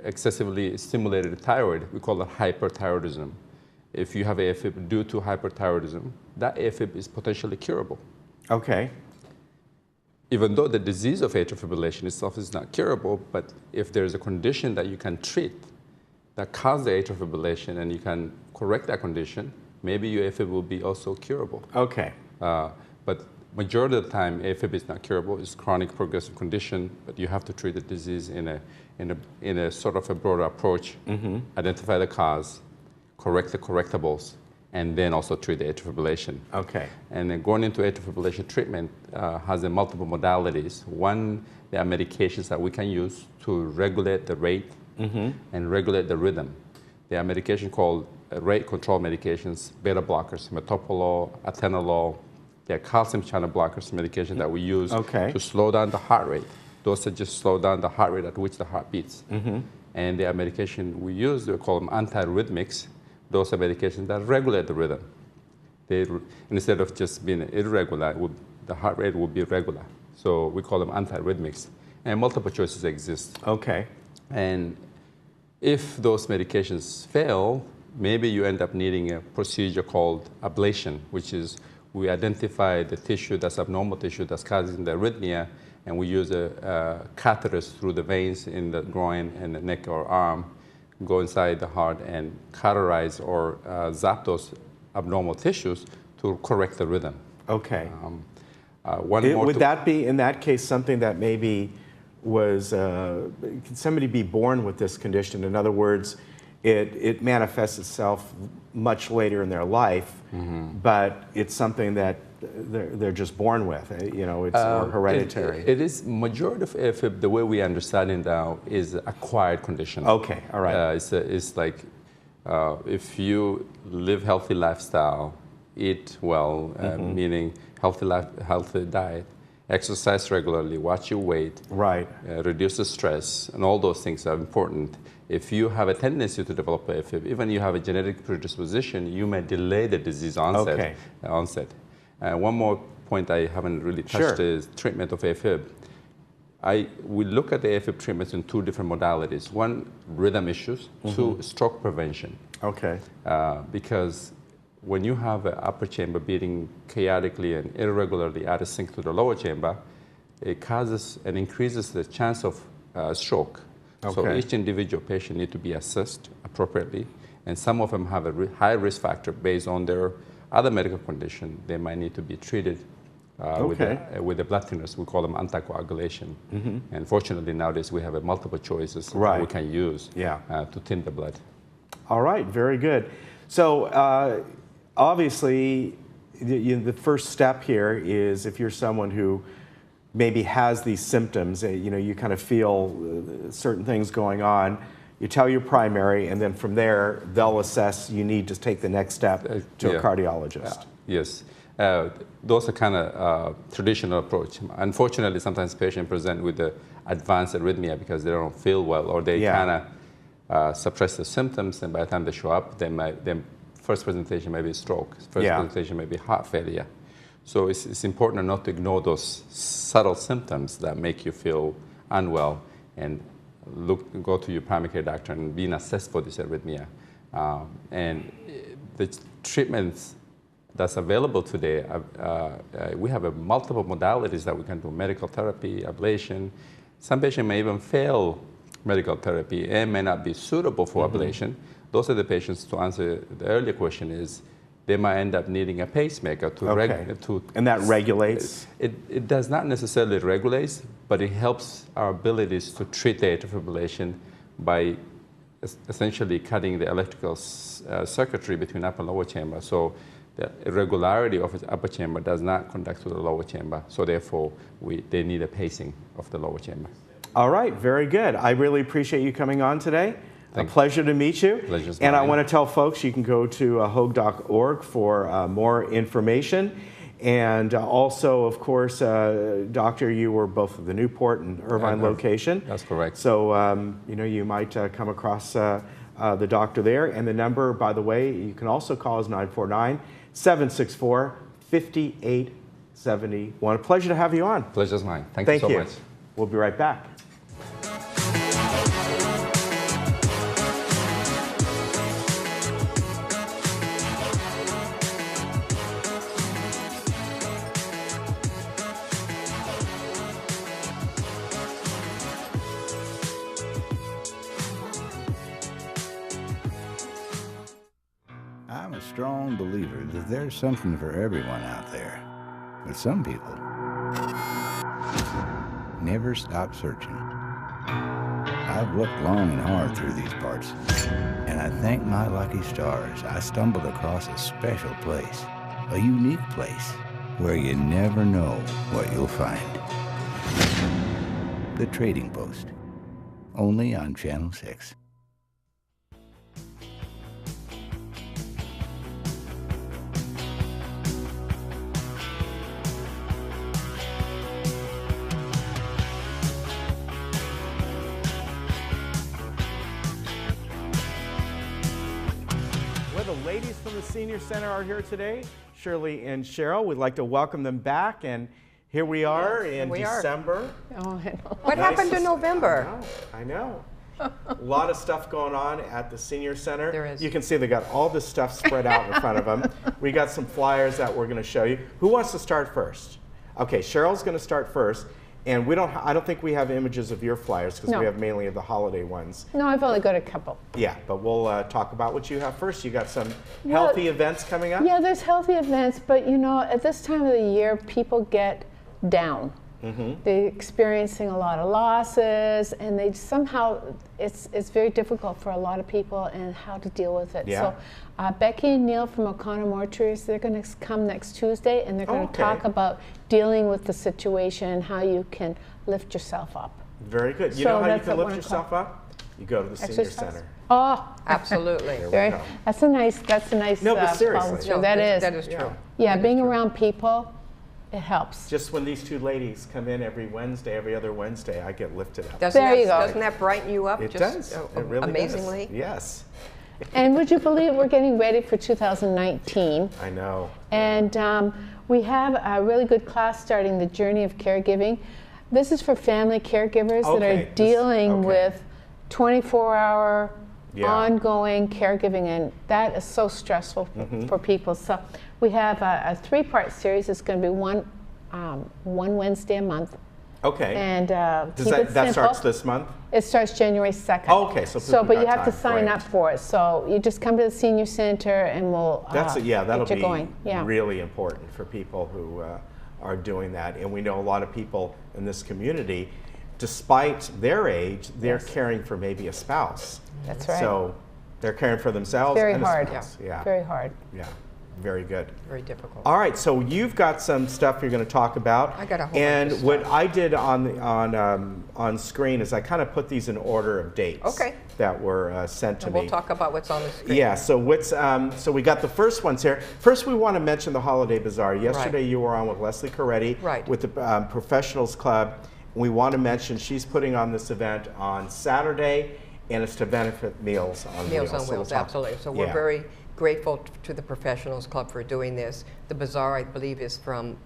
excessively stimulated thyroid, we call it hyperthyroidism. If you have AFib due to hyperthyroidism, that AFib is potentially curable. Even though the disease of atrial fibrillation itself is not curable, but if there's a condition that you can treat that causes the atrial fibrillation and you can correct that condition, maybe your AFib will be also curable. But majority of the time, AFib is not curable. It's chronic progressive condition, but you have to treat the disease in a sort of a broader approach, identify the cause, correct the correctables, and then also treat the atrial fibrillation. And then going into atrial fibrillation treatment has multiple modalities. One, there are medications that we can use to regulate the rate and regulate the rhythm. There are medications called rate control medications, beta blockers, metoprolol, atenolol. There are calcium channel blockers medication that we use to slow down the heart rate. Those that just slow down the heart rate at which the heart beats. And there are medication we use, we call them antiarrhythmics. Those are medications that regulate the rhythm. Instead of just being irregular, the heart rate would be regular. So we call them antiarrhythmics. And multiple choices exist. And if those medications fail, maybe you end up needing a procedure called ablation, which is we identify the tissue that's abnormal tissue that's causing the arrhythmia, and we use catheters through the veins in the groin and the neck or arm, go inside the heart and cauterize or zap those abnormal tissues to correct the rhythm. Would that be, in that case, something that maybe was, can somebody be born with this condition? In other words, it manifests itself much later in their life, but it's something that they're just born with, you know, it's hereditary. It is, majority of AFib, the way we understand it now, is acquired condition. It's like if you live healthy lifestyle, eat well, meaning healthy diet, exercise regularly, watch your weight, reduce the stress, and all those things are important. If you have a tendency to develop AFib, even if you have a genetic predisposition, you may delay the disease onset. One more point I haven't really touched is treatment of AFib. We look at the AFib treatments in two different modalities. One, rhythm issues. Two, stroke prevention. Because when you have an upper chamber beating chaotically and irregularly out of sync to the lower chamber, it causes and increases the chance of stroke. So each individual patient needs to be assessed appropriately, and some of them have a high risk factor based on their other medical condition. They might need to be treated with the blood thinners. We call them anticoagulation. And fortunately nowadays we have multiple choices that we can use to thin the blood. All right, very good. So obviously the first step here is if you're someone who maybe has these symptoms, you know, you kind of feel certain things going on, you tell your primary, and then from there, they'll assess you need to take the next step to a cardiologist. Yes. Those are kind of traditional approach. Unfortunately, sometimes patients present with the advanced arrhythmia because they don't feel well, or they kind of suppress the symptoms, and by the time they show up, their first presentation may be stroke, first presentation may be heart failure. So it's important not to ignore those subtle symptoms that make you feel unwell, and go to your primary care doctor and being assessed for this arrhythmia. And the treatments that's available today, we have multiple modalities that we can do: medical therapy, ablation. Some patients may even fail medical therapy and may not be suitable for ablation. Those are the patients, to answer the earlier question, is they might end up needing a pacemaker to and that regulates? It does not necessarily regulate, but it helps our abilities to treat the atrial fibrillation by essentially cutting the electrical circuitry between upper and lower chamber. So the irregularity of the upper chamber does not conduct to the lower chamber. So therefore, they need a pacing of the lower chamber. All right, very good. I really appreciate you coming on today. A pleasure to meet you. Pleasure's and mine. I want to tell folks you can go to hoag.org for more information. And also, of course, Doctor, you were both at the Newport and Irvine location. That's correct. So, you might come across the doctor there. And the number, by the way, you can also call is 949-764-5871. A pleasure to have you on. Pleasure's mine. Thank you so much. We'll be right back. I'm a strong believer that there's something for everyone out there. But some people never stop searching. I've looked long and hard through these parts, and I thank my lucky stars I stumbled across a special place, a unique place, where you never know what you'll find. The Trading Post, only on Channel 6. Ladies from the Senior Center are here today, Shirley and Cheryl. We'd like to welcome them back, and here we are in December. What happened to November? I know. A lot of stuff going on at the Senior Center. There is. You can see they got all this stuff spread out in front of them. We got some flyers that we're going to show you. Who wants to start first? Okay, Cheryl's going to start first. And I don't think we have images of your flyers because we have mainly of the holiday ones. No, I've only got a couple. Yeah, but we'll talk about what you have first. You got some healthy events coming up? Yeah, there's healthy events, but at this time of the year, people get down. They're experiencing a lot of losses, and they somehow, it's very difficult for a lot of people and how to deal with it. Yeah. So Becky and Neil from O'Connor Mortuaries, they're going to come next Tuesday, and they're going to talk about dealing with the situation and how you can lift yourself up. Very good. You know how you can lift yourself up? You go to the Senior Center. Oh, absolutely. That's a nice. No, but seriously. No, that is true. Yeah, being around people, it helps. Just when these two ladies come in every other Wednesday, I get lifted up. Doesn't that brighten you up? It does. It really amazingly. does. Yes. And would you believe we're getting ready for 2019? I know. And we have a really good class starting, The Journey of Caregiving. This is for family caregivers that are dealing with 24-hour ongoing caregiving, and that is so stressful for people. So we have a 3-part series. It's going to be one Wednesday a month. Okay. And that starts this month? It starts January 2nd. Oh, okay. But you have to sign up for it. So you just come to the Senior Center and we'll that'll get you be going. really important for people who are doing that. And we know a lot of people in this community, despite their age, they're caring for maybe a spouse. That's right. So they're caring for themselves very and hard. a spouse. Yeah. Very hard. Yeah. Very good. Very difficult. All right, so you've got some stuff you're going to talk about. I got a whole And bunch of what stuff. I did on screen is I kind of put these in order of dates Okay. that were sent to And me. we'll talk about what's on the screen. Yeah, so so we got the first ones here. First, we want to mention the Holiday Bazaar. Yesterday, you were on with Leslie Coretti with the Professionals Club. We want to mention she's putting on this event on Saturday, and it's to benefit Meals on Wheels. Meals on So we'll Wheels, talk- absolutely. So we're yeah. very grateful to the Professionals Club for doing this. The bazaar, I believe, is from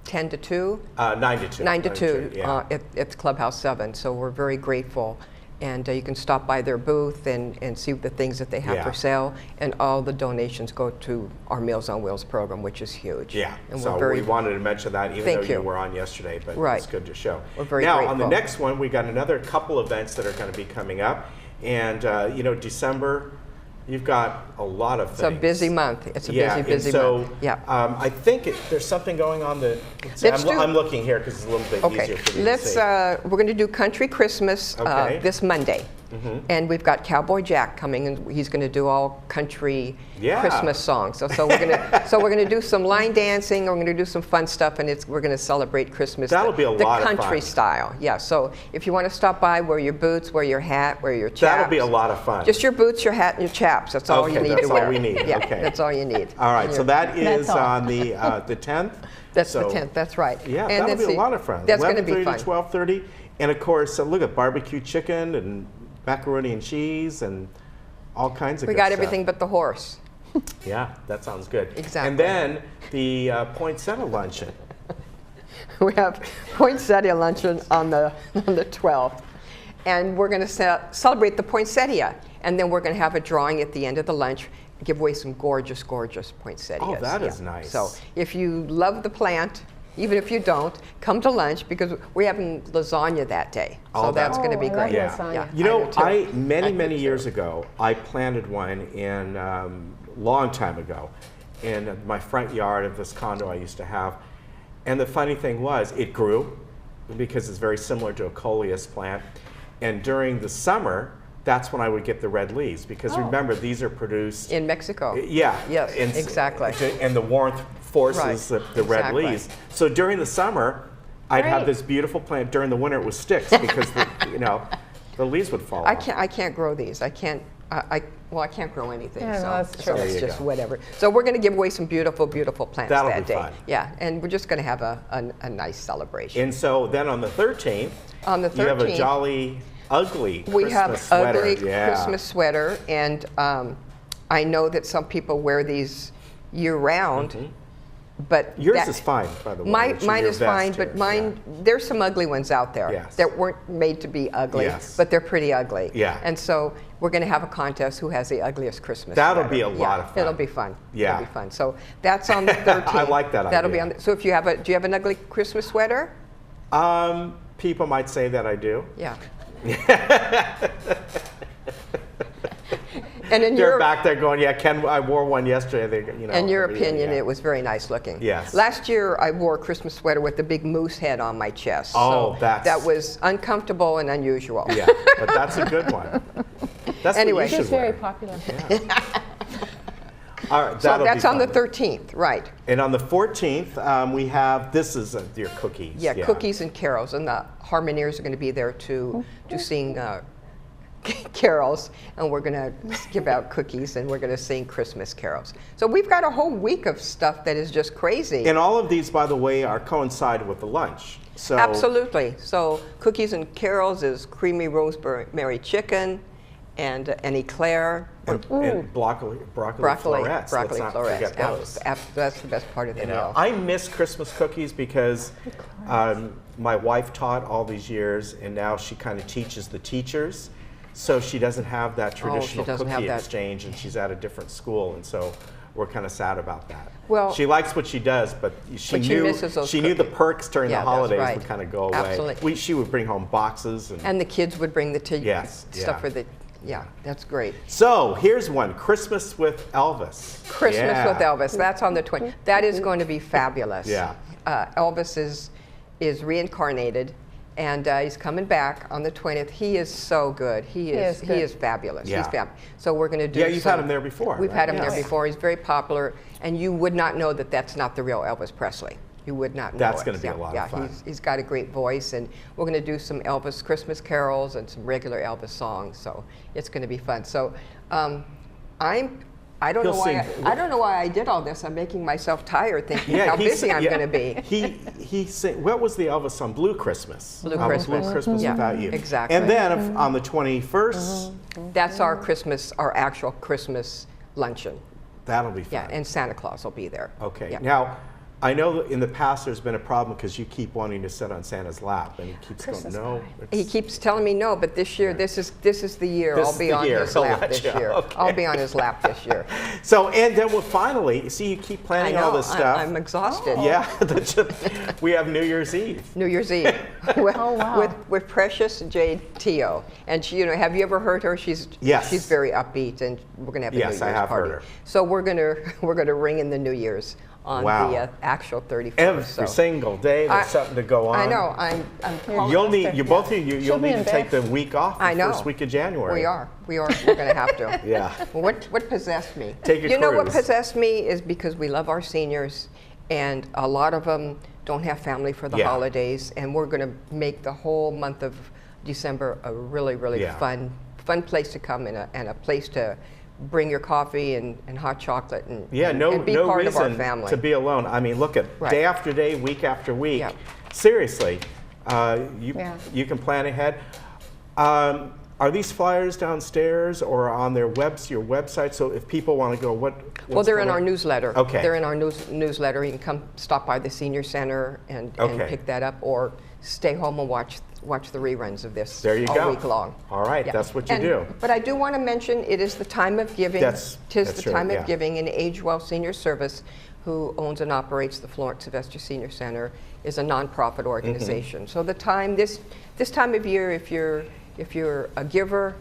10 to 2? 9 to 2. 9 to 2 yeah. at Clubhouse 7. So we're very grateful. And you can stop by their booth and see the things that they have Yeah. for sale. And all the donations go to our Meals on Wheels program, which is huge. Yeah, And so we're very, we wanted to mention that even Thank though you you. were on yesterday, but Right. it's good to show. We're very now, on the grateful. next one, we got another couple events that are going to be coming up. And, you know, December, you've got a lot of things. It's a busy month. It's a yeah, busy and so, month. Yeah. I think there's something going on that, I'm looking here because it's a little bit easier for me to see. We're going to do Country Christmas Okay. this Monday. And we've got Cowboy Jack coming, and he's going to do all country Christmas songs. So we're going to do some line dancing, and we're going to do some fun stuff, and we're going to celebrate Christmas. That'll be a lot of fun. The country style, yeah. So if you want to stop by, wear your boots, wear your hat, wear your chaps. That'll be a lot of fun. Just your boots, your hat, and your chaps. That's all you need that's to wear. all we need. Yeah, okay. that's all you need. All right, so that is all. on the 10th. That's the 10th. That's right. Yeah, and that'll be a lot of fun. That's going to be 11:30 fun. to 12:30, and of course, look at barbecue chicken and macaroni and cheese and all kinds of. We good got stuff. everything but the horse. Yeah, that sounds good. Exactly. And then the poinsettia luncheon. We have poinsettia luncheon on the 12th, and we're going to celebrate the poinsettia, and then we're going to have a drawing at the end of the lunch, give away some gorgeous, gorgeous poinsettias. Oh, that is nice. So if you love the plant, even if you don't, come to lunch because we're having lasagna that day. So that's going to be great. Yeah. You know, many years ago, I planted one in long time ago in my front yard of this condo I used to have. And the funny thing was, it grew because it's very similar to a coleus plant. And during the summer, that's when I would get the red leaves because remember, these are produced in Mexico. Yeah. Yes, exactly. And the warmth forces the red leaves. So during the summer, I'd have this beautiful plant. During the winter, it was sticks because the leaves would fall off. I can't grow these. I can't grow anything. Yeah, so, that's true. so There it's you just go. whatever. So we're going to give away some beautiful, beautiful plants That'll that be day. fun. Yeah, and we're just going to have a nice celebration. And so then on the 13th, you have a jolly, ugly we Christmas have sweater. ugly Yeah. Christmas sweater, and I know that some people wear these year-round. But yours is fine, by the way. Mine is fine, but mine, there's some ugly ones out there that weren't made to be ugly, but they're pretty ugly. Yeah. And so we're going to have a contest who has the ugliest Christmas That'll sweater. be a lot of fun. It'll be fun. Yeah. It'll be fun. So that's on the 13th. I like that That'll idea. be on. So if you have do you have an ugly Christmas sweater? People might say that I do. Yeah. And in They're back there going, yeah, Ken, I wore one yesterday. In your opinion, it was very nice looking. Yes. Last year, I wore a Christmas sweater with a big moose head on my chest. Oh, so that was uncomfortable and unusual. Yeah, but that's a good one. That's anyway, what you should very wear. popular. All right, so that'll that's be on the fun. 13th, right? And on the 14th, we have your cookies. Yeah, cookies and carols, and the Harmoniers are going to be there to sing carols, and we're going to give out cookies, and we're going to sing Christmas carols. So we've got a whole week of stuff that is just crazy. And all of these, by the way, are coincided with the lunch. So absolutely. So cookies and carols is creamy rosemary chicken, and an eclair. And broccoli florets. Let's not forget those. That's the best part of the meal. I miss Christmas cookies because my wife taught all these years, and now she kind of teaches the teachers. So she doesn't have that traditional cookie exchange, and she's at a different school, and so we're kind of sad about that. Well, she likes what she does, but she knew the perks during the holidays would kind of go away. Absolutely. She would bring home boxes, and the kids would bring the stuff for the. Yeah, that's great. So here's one: Christmas with Elvis. Christmas with Elvis. That's on the 20th. That is going to be fabulous. Yeah. Elvis is reincarnated. And he's coming back on the 20th. He is so good. He is fabulous. Yeah. He's fabulous. So we're going to do. Yeah, you've had him there before. We've had him there before. He's very popular, and you would not know that that's not the real Elvis Presley. You would not know. That's going to be a lot of fun. He's got a great voice, and we're going to do some Elvis Christmas carols and some regular Elvis songs. So it's going to be fun. So I don't know why I did all this. I'm making myself tired thinking how busy I'm going to be. He sang, what was the Elvis song? Blue Christmas. Blue Christmas. Blue Christmas Without You. Exactly. And then on the 21st, that's our Christmas, our actual Christmas luncheon. That'll be fun. Yeah, and Santa Claus will be there. Okay. Yeah. Now, I know that in the past there's been a problem because you keep wanting to sit on Santa's lap, and he keeps going, no. He keeps telling me no, but this year, this is the year. I'll be on his lap this year. Okay. I'll be on his lap this year. So, and then we'll finally, see, you keep planning all this stuff. I'm exhausted. Yeah, we have New Year's Eve. New Year's Eve with Precious Jade Teo, and she, have you ever heard her? She's very upbeat, and we're gonna have a New Year's party. Yes, I have heard her. So we're gonna ring in the New Year's on the actual 31st. Every single day, there's something to go on. I know. I'm you'll need both of you. You'll need to take the week off. The first week of January. We are. We're going to have to. Yeah. Well, what possessed me? Take a You know what possessed me is because we love our seniors, and a lot of them don't have family for the holidays, and we're going to make the whole month of December a really, really fun place to come and a place to bring your coffee and hot chocolate and be part of our family. To be alone. I mean, look at day after day, week after week. Yeah. Seriously, you can plan ahead. Are these flyers downstairs or on your website? So if people want to go, well, they're in our newsletter. Okay. They're in our newsletter. You can come stop by the senior center and pick that up, or stay home and watch the reruns of this all week long. All right, that's what you do. But I do want to mention it is the time of giving. Tis the time of giving, and Age Well Senior Service, who owns and operates the Florence Sylvester Senior Center, is a nonprofit organization. So the time this time of year, if you're a giver,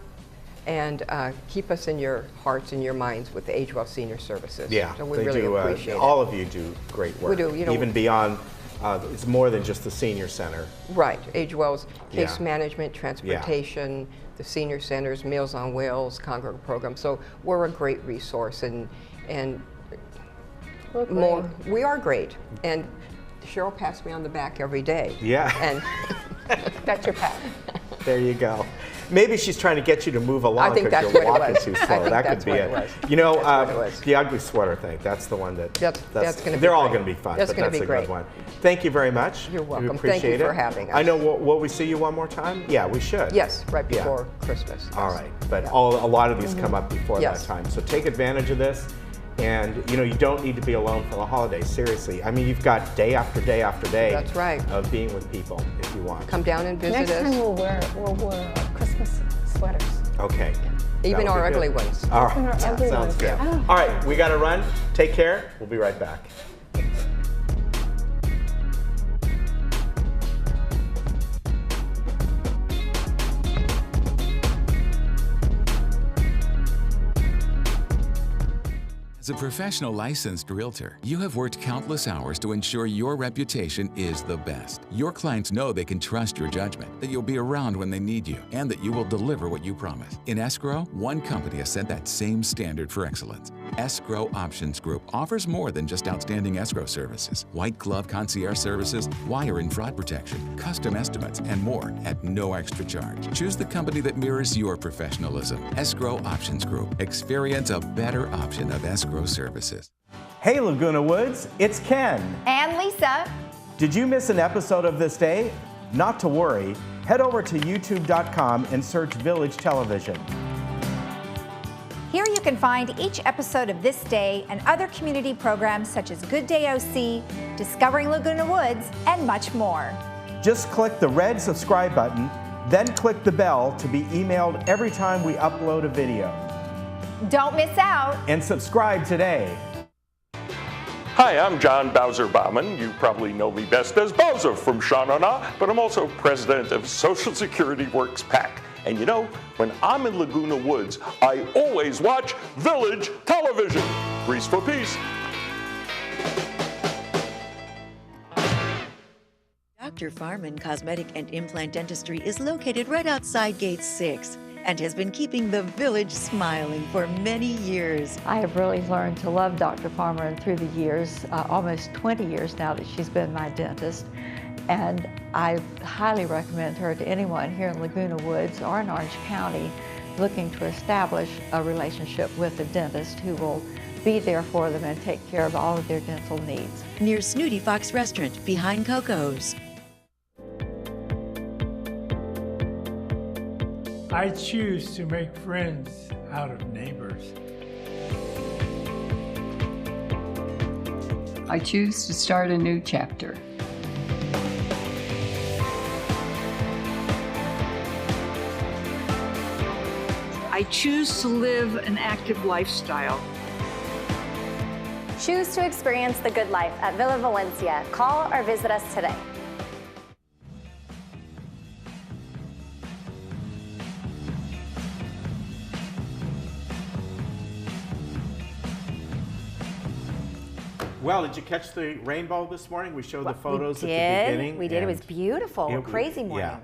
and keep us in your hearts and your minds with the Age Well Senior Services. Yeah, so we really appreciate it. All of you do great work. We do, even beyond. It's more than just the senior center. Right, Age Well's case management, transportation, the senior centers, Meals on Wheels, congregate program. So we're a great resource, and we are great. And Cheryl pats me on the back every day. Yeah. And that's your pat. There you go. Maybe she's trying to get you to move along because you're walking too slow. That could be it. The ugly sweater thing, that's the one that's going to be They're all going to be fun, but that's a good one. Thank you very much. You're welcome. We appreciate Thank you for having us. I know, will we see you one more time? Yeah, we should. Yes, right before Christmas. All right, but a lot of these come up before that time. So take advantage of this. And you don't need to be alone for the holidays, seriously. I mean, you've got day after day after day of being with people if you want. Come down and visit us. Next time we'll wear Christmas sweaters. Okay. Even our ugly ones. All right, sounds good. Oh. All right, we got to run. Take care. We'll be right back. As a professional licensed realtor, you have worked countless hours to ensure your reputation is the best. Your clients know they can trust your judgment, that you'll be around when they need you, and that you will deliver what you promise. In escrow, one company has set that same standard for excellence. Escrow Options Group offers more than just outstanding escrow services. White glove concierge services, wire and fraud protection, custom estimates, and more at no extra charge. Choose the company that mirrors your professionalism. Escrow Options Group. Experience a better option of escrow services. Hey Laguna Woods, it's Ken. And Lisa. Did you miss an episode of This Day? Not to worry. Head over to youtube.com and search Village Television. Here you can find each episode of This Day and other community programs such as Good Day OC, Discovering Laguna Woods, and much more. Just click the red subscribe button, then click the bell to be emailed every time we upload a video. Don't miss out. And subscribe today. Hi, I'm John Bowser Bauman. You probably know me best as Bowser from Sha-Na-Na, but I'm also president of Social Security Works PAC. And when I'm in Laguna Woods, I always watch Village Television. Grease for peace. Dr. Farman Cosmetic and Implant Dentistry is located right outside Gate 6. and has been keeping the village smiling for many years. I have really learned to love Dr. Farmer, and through the years, almost 20 years now that she's been my dentist, and I highly recommend her to anyone here in Laguna Woods or in Orange County looking to establish a relationship with a dentist who will be there for them and take care of all of their dental needs. Near Snooty Fox Restaurant behind Coco's. I choose to make friends out of neighbors. I choose to start a new chapter. I choose to live an active lifestyle. Choose to experience the good life at Villa Valencia. Call or visit us today. Well, did you catch the rainbow this morning? We showed the photos at the beginning. We did. It was beautiful. Crazy morning. Yeah.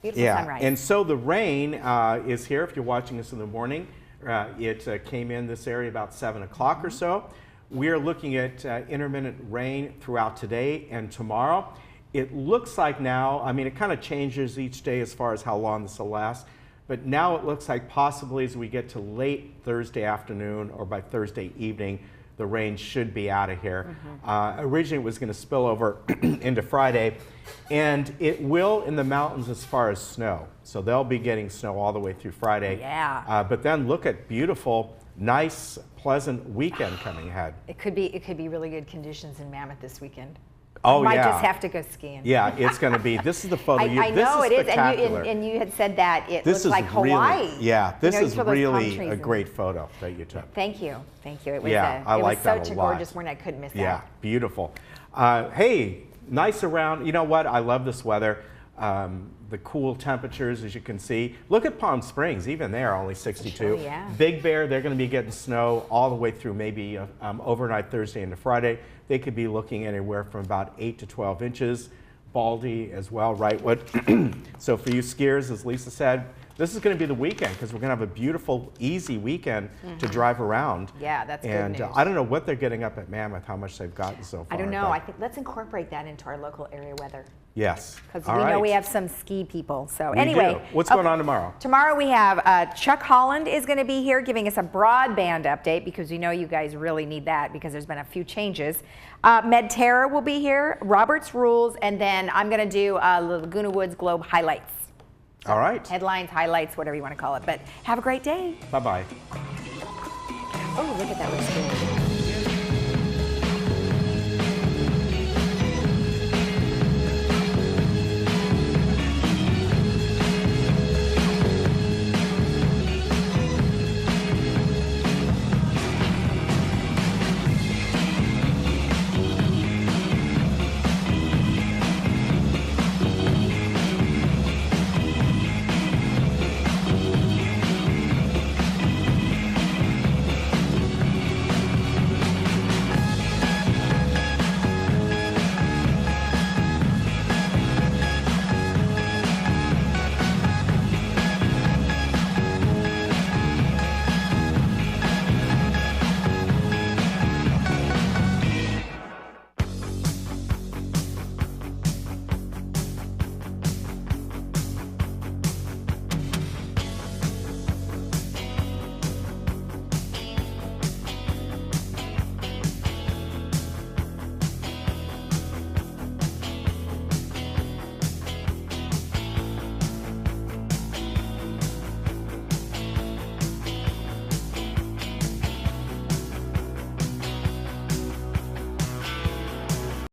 Beautiful sunrise. And so the rain is here. If you're watching us in the morning, it came in this area about 7 o'clock or so. We're looking at intermittent rain throughout today and tomorrow. It looks like now, I mean, it kind of changes each day as far as how long this will last, but now it looks like possibly as we get to late Thursday afternoon or by Thursday evening, the rain should be out of here. Originally it was going to spill over into Friday, and it will in the mountains as far as snow. So they'll be getting snow all the way through Friday. Yeah. But then look at beautiful, nice, pleasant weekend coming ahead. It could be really good conditions in Mammoth this weekend. Oh, might yeah. just have to go skiing. Yeah, it's going to be. This is the photo. I know it is, spectacular. and you had said that it This looks is like Hawaii. Really, yeah, this is really a and... great photo that you took. Thank you, thank you. It was I like that a lot. such a gorgeous morning. I couldn't miss that. Yeah, beautiful. Hey, nice around. You know what? I love this weather. The cool temperatures, as you can see. Look at Palm Springs, even there, only 62. Sure, yeah. Big Bear, they're going to be getting snow all the way through maybe overnight Thursday into Friday. They could be looking anywhere from about 8 to 12 inches. Baldy as well, Wrightwood. So for you skiers, as Lisa said, this is going to be the weekend because we're going to have a beautiful, easy weekend to drive around. Yeah, that's good and news. I don't know what they're getting up at Mammoth, how much they've gotten so far. I don't know. I think let's incorporate that into our local area weather. Yes. Because we know we have some ski people. So We anyway, do. What's going on tomorrow? Tomorrow we have Chuck Holland is going to be here giving us a broadband update because we know you guys really need that because there's been a few changes. Medterra will be here, Robert's Rules, and then I'm going to do Laguna Woods Globe highlights. All right. Headlines, highlights, whatever you want to call it. But have a great day. Bye-bye. Oh, look at that. Looks good.